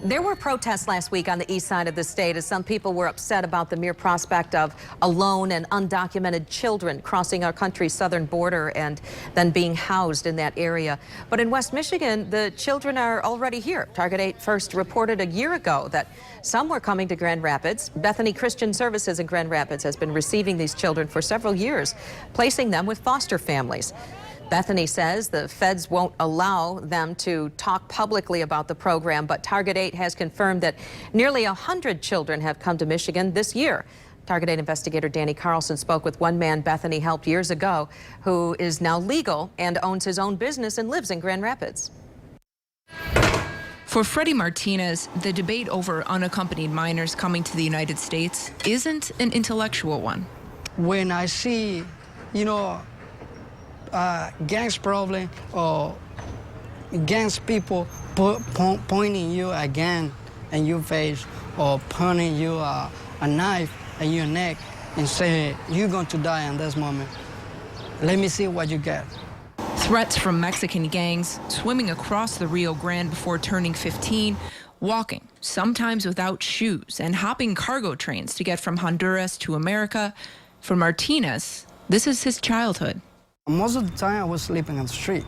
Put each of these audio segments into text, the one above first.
There were protests last week on the east side of the state as some people were upset about the mere prospect of alone and undocumented children crossing our country's southern border and then being housed in that area. But in West Michigan, the children are already here. Target 8 first reported a year ago that some were coming to Grand Rapids. Bethany Christian Services in Grand Rapids has been receiving these children for several years, placing them with foster families. Bethany says the feds won't allow them to talk publicly about the program, but Target 8 has confirmed that nearly 100 children have come to Michigan this year. Target 8 investigator Danny Carlson spoke with one man Bethany helped years ago who is now legal and owns his own business and lives in Grand Rapids. For Freddie Martinez, the debate over unaccompanied minors coming to the United States isn't an intellectual one. When I see, gangs problem or gangs people pointing you a gun in your face or pointing you a knife in your neck and say you're going to die in this moment. Let me see what you get. Threats from Mexican gangs, swimming across the Rio Grande before turning 15, walking, sometimes without shoes, and hopping cargo trains to get from Honduras to America. For Martinez, this is his childhood. Most of the time I was sleeping on the street.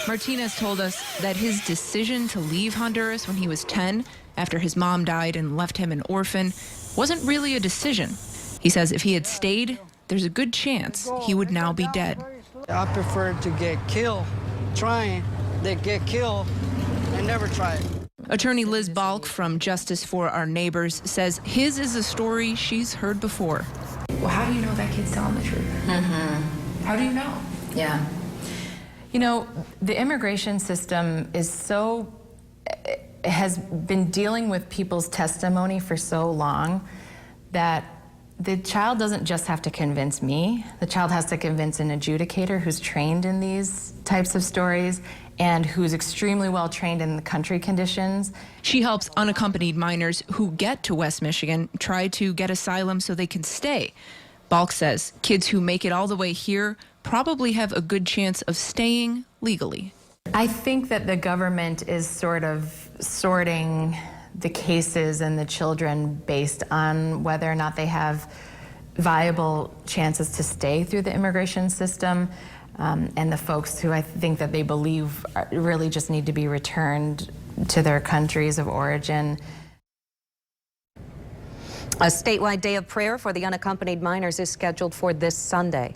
Martinez told us that his decision to leave Honduras when he was 10, after his mom died and left him an orphan, wasn't really a decision. He says if he had stayed, there's a good chance he would now be dead. I prefer to get killed trying than get killed and never try it. Attorney Liz Balk from Justice for Our Neighbors says his is a story she's heard before. Well, how do you know that kid's telling the truth? How do you know? Yeah. The immigration system has been dealing with people's testimony for so long that the child doesn't just have to convince me. The child has to convince an adjudicator who's trained in these types of stories and who's extremely well trained in the country conditions. She helps unaccompanied minors who get to West Michigan try to get asylum so they can stay. Balk says kids who make it all the way here probably have a good chance of staying legally. I think that the government is sort of sorting the cases and the children based on whether or not they have viable chances to stay through the immigration system, and the folks who I think that they believe really just need to be returned to their countries of origin. A statewide day of prayer for the unaccompanied minors is scheduled for this Sunday.